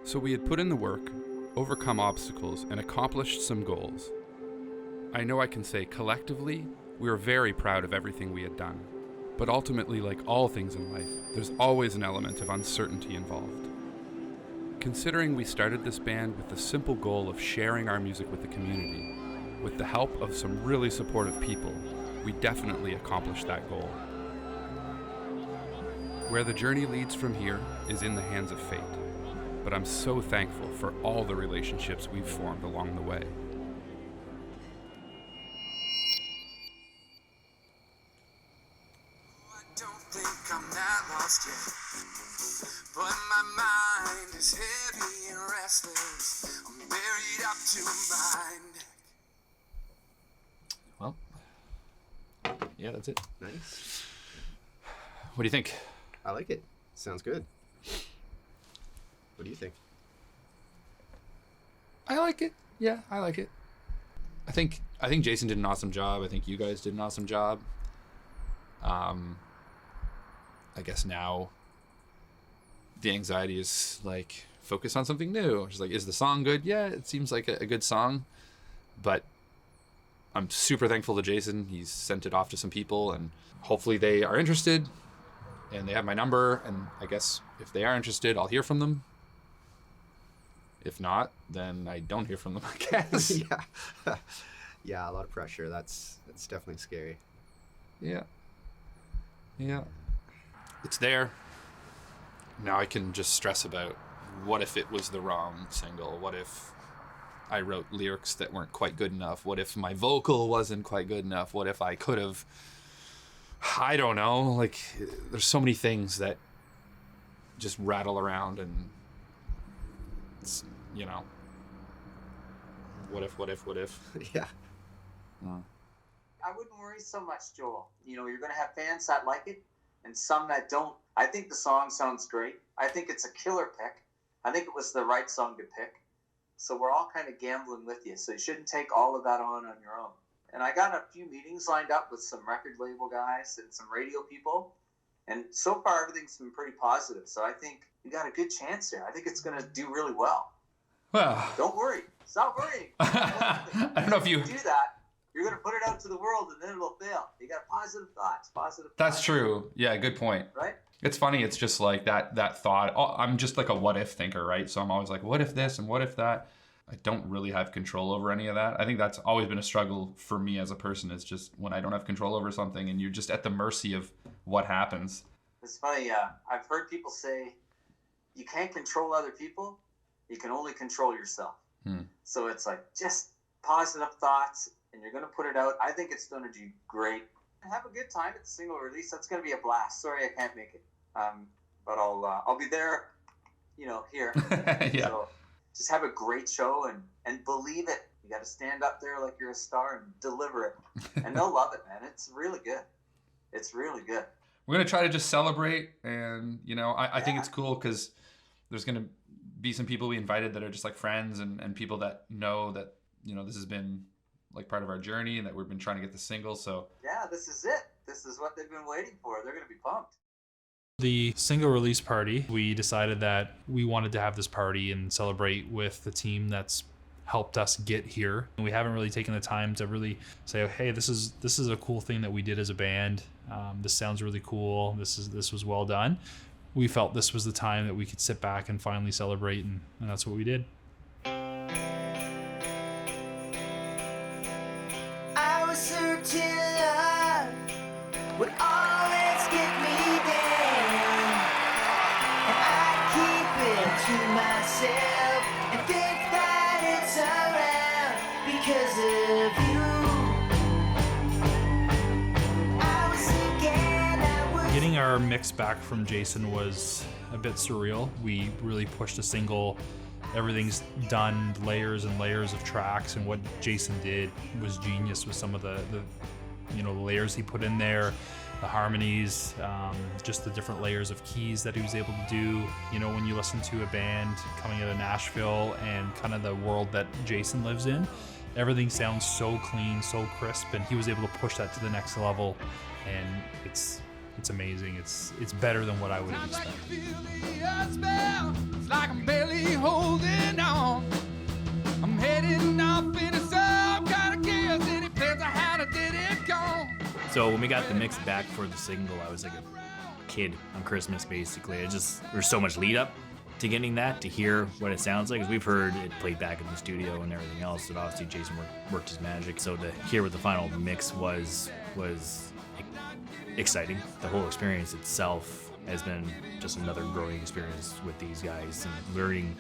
So we had put in the work, overcome obstacles, and accomplished some goals. I know I can say collectively, we were very proud of everything we had done. But ultimately, like all things in life, there's always an element of uncertainty involved. Considering we started this band with the simple goal of sharing our music with the community, with the help of some really supportive people, we definitely accomplished that goal. Where the journey leads from here is in the hands of fate, but I'm so thankful for all the relationships we've formed along the way. I don't think I'm that lost yet, but my mind is heavy and restless. I'm buried up to my neck. Well, yeah, that's it. Nice. What do you think? I like it. Sounds good. What do you think? I like it. Yeah, I like it. I think Jason did an awesome job. I think you guys did an awesome job. I guess now the anxiety is like focus on something new. Just like, is the song good? Yeah, it seems like a good song, but I'm super thankful to Jason. He's sent it off to some people, and hopefully they are interested, and they have my number. And I guess if they are interested, I'll hear from them. If not, then I don't hear from them, I guess. Yeah. Yeah, a lot of pressure. That's definitely scary. Yeah. It's there. Now I can just stress about what if it was the wrong single? What if I wrote lyrics that weren't quite good enough? What if my vocal wasn't quite good enough? What if I could have... I don't know. Like, there's so many things that just rattle around, and it's, you know, what if? Yeah. I wouldn't worry so much, Joel. You know, you're going to have fans that like it and some that don't. I think the song sounds great. I think it's a killer pick. I think it was the right song to pick. So we're all kind of gambling with you. So you shouldn't take all of that on your own. And I got a few meetings lined up with some record label guys and some radio people. And so far, everything's been pretty positive. So I think you got a good chance here. I think it's going to do really well. Well, Don't worry. Stop worrying. I don't know if you... do that. You're going to put it out to the world, and then it'll fail. You got positive thoughts, That's true. Yeah, good point. right? It's funny. It's just like that thought. I'm just like a what if thinker, right? So I'm always like, what if this and what if that? I don't really have control over any of that. I think that's always been a struggle for me as a person. It's just when I don't have control over something and you're just at the mercy of what happens. It's funny. I've heard people say you can't control other people. You can only control yourself. So it's like just positive thoughts, and you're going to put it out. I think it's going to do great. Have a good time at the single release. That's going to be a blast. Sorry I can't make it, but I'll be there. You know, here. Yeah. So just have a great show and believe it. You got to stand up there like you're a star and deliver it, and they'll love it, man. It's really good. It's really good. We're going to try to just celebrate. And, you know, I think it's cool because there's going to be some people we invited that are just like friends and people that know that, you know, this has been like part of our journey and that we've been trying to get the single. So Yeah, this is it. This is what they've been waiting for. They're going to be pumped. The single release party, we decided that we wanted to have this party and celebrate with the team that's helped us get here. And we haven't really taken the time to really say, hey, this is a cool thing that we did as a band. This sounds really cool. This was well done. We felt this was the time that we could sit back and finally celebrate, and that's what we did. I was certain love would always get me down, and I keep it to myself and think that it's around because of you. I was thinking I would. Getting our mix back from Jason was a bit surreal. We really pushed a single. Everything's done, layers and layers of tracks, and what Jason did was genius with some of the layers he put in there, the harmonies, just the different layers of keys that he was able to do. You know, when you listen to a band coming out of Nashville and kind of the world that Jason lives in, everything sounds so clean, so crisp, and he was able to push that to the next level, and it's It's amazing. It's better than what I would have expected. It's like I'm barely holding on. I'm heading off into some kind of chaos, and it depends on how did it go. So when we got the mix back for the single, I was like a kid on Christmas, basically. There's so much lead up to getting that, to hear what it sounds like, because we've heard it played back in the studio and everything else, but obviously Jason worked his magic. So to hear what the final mix was exciting. The whole experience itself has been just another growing experience with these guys and learning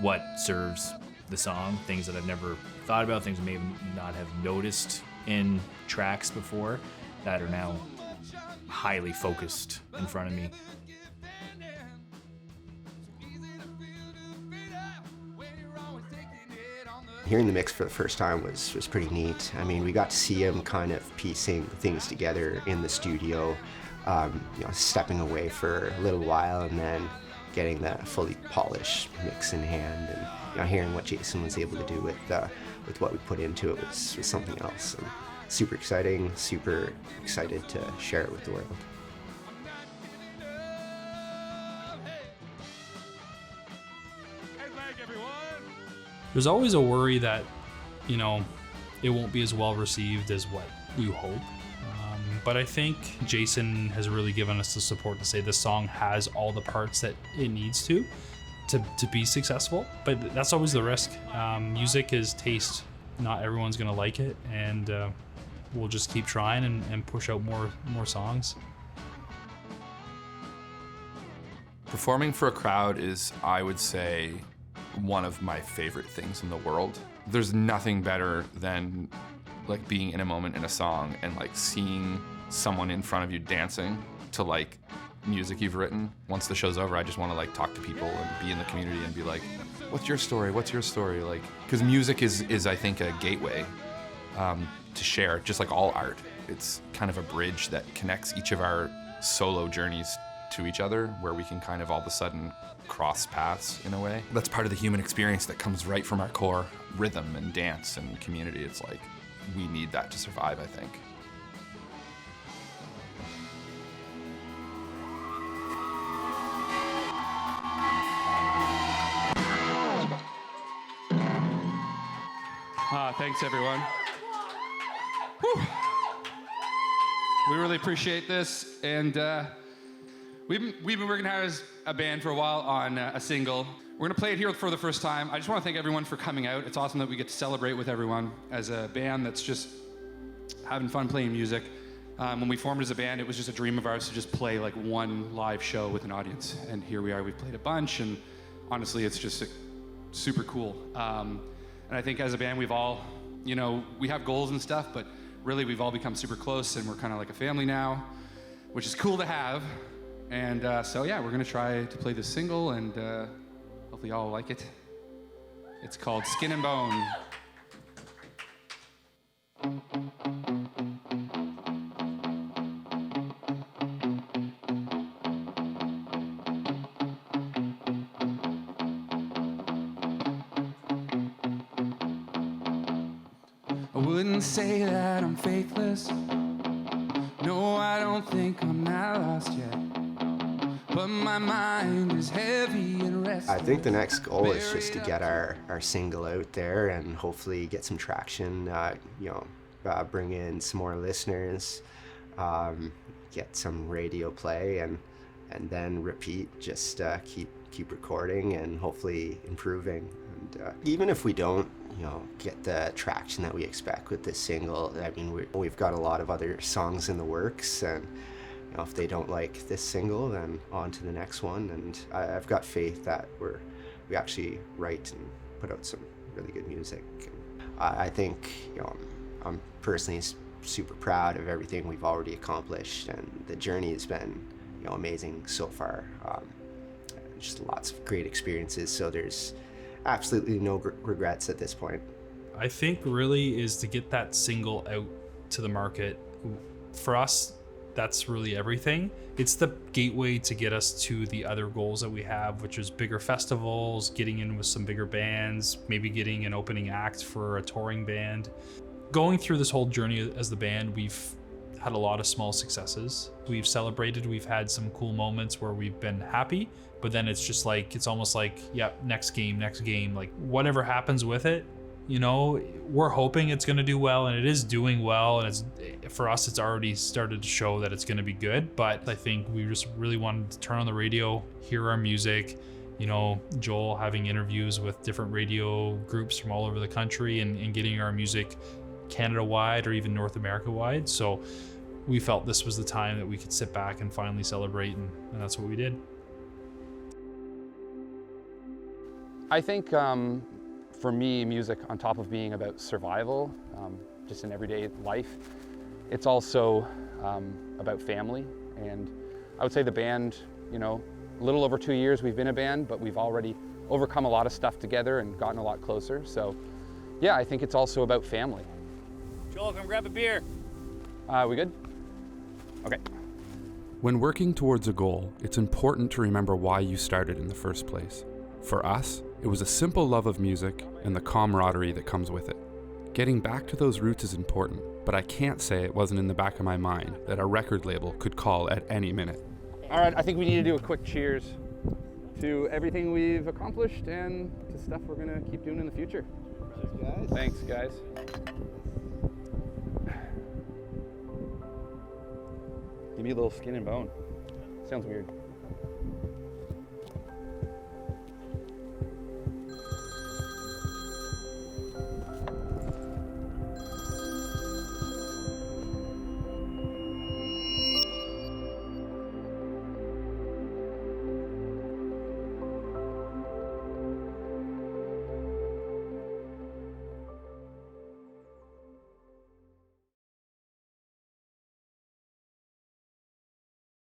what serves the song, things that I've never thought about, things I may not have noticed in tracks before that are now highly focused in front of me. Hearing the mix for the first time was pretty neat. I mean, we got to see him kind of piecing things together in the studio, stepping away for a little while and then getting that fully polished mix in hand, and hearing what Jason was able to do with what we put into it was something else. And super exciting, super excited to share it with the world. There's always a worry that, it won't be as well received as what you hope. But I think Jason has really given us the support to say this song has all the parts that it needs to be successful. But that's always the risk. Music is taste. Not everyone's going to like it. And we'll just keep trying and push out more songs. Performing for a crowd is, I would say, one of my favorite things in the world. There's nothing better than like being in a moment in a song and like seeing someone in front of you dancing to like music you've written. Once the show's over, I just want to like talk to people and be in the community and be like, what's your story? What's your story? Like, because music is I think a gateway to share, just like all art. It's kind of a bridge that connects each of our solo journeys to each other, where we can kind of all of a sudden cross paths in a way. That's part of the human experience that comes right from our core, rhythm and dance and community. It's like, we need that to survive, I think. Thanks, everyone. Whew. We really appreciate this, and we've been working hard as a band for a while on a single. We're gonna play it here for the first time. I just want to thank everyone for coming out. It's awesome that we get to celebrate with everyone as a band that's just having fun playing music. When we formed as a band, it was just a dream of ours to just play like one live show with an audience, and here we are. We've played a bunch, and honestly, it's just super cool. And I think as a band, we've all, we have goals and stuff, but really we've all become super close, and we're kind of like a family now, which is cool to have. And so yeah, we're gonna try to play this single, and hopefully y'all like it. It's called Skin and Bone. I wouldn't say that I'm faithless. No, I don't think I'm not lost yet. But my mind is heavy and restless. I think the next goal is just to get our single out there and hopefully get some traction, bring in some more listeners, get some radio play, and then repeat, just keep recording and hopefully improving. And even if we don't, get the traction that we expect with this single, I mean, we've got a lot of other songs in the works, and if they don't like this single, then on to the next one. And I've got faith that we actually write and put out some really good music. And I think, I'm personally super proud of everything we've already accomplished, and the journey has been, amazing so far. Just lots of great experiences. So there's absolutely no regrets at this point. I think really is to get that single out to the market. For us, that's really everything. It's the gateway to get us to the other goals that we have, which is bigger festivals, getting in with some bigger bands, maybe getting an opening act for a touring band. Going through this whole journey as the band, we've had a lot of small successes. We've celebrated, we've had some cool moments where we've been happy, but then it's just like, it's almost like, yep, next game, like whatever happens with it, you know, we're hoping it's going to do well, and it is doing well, and it's, for us, it's already started to show that it's going to be good. But I think we just really wanted to turn on the radio, hear our music, you know, Joel having interviews with different radio groups from all over the country, and getting our music Canada-wide or even North America-wide. So we felt this was the time that we could sit back and finally celebrate, and that's what we did. I think for me, music, on top of being about survival, just in everyday life, it's also about family. And I would say the band, you know, a little over 2 years we've been a band, but we've already overcome a lot of stuff together and gotten a lot closer. So yeah, I think it's also about family. Joel, come grab a beer. We good? Okay. When working towards a goal, it's important to remember why you started in the first place. For us, it was a simple love of music and the camaraderie that comes with it. Getting back to those roots is important, but I can't say it wasn't in the back of my mind that a record label could call at any minute. All right, I think we need to do a quick cheers to everything we've accomplished and to stuff we're gonna keep doing in the future. Thanks, guys. Give me a little skin and bone. Sounds weird.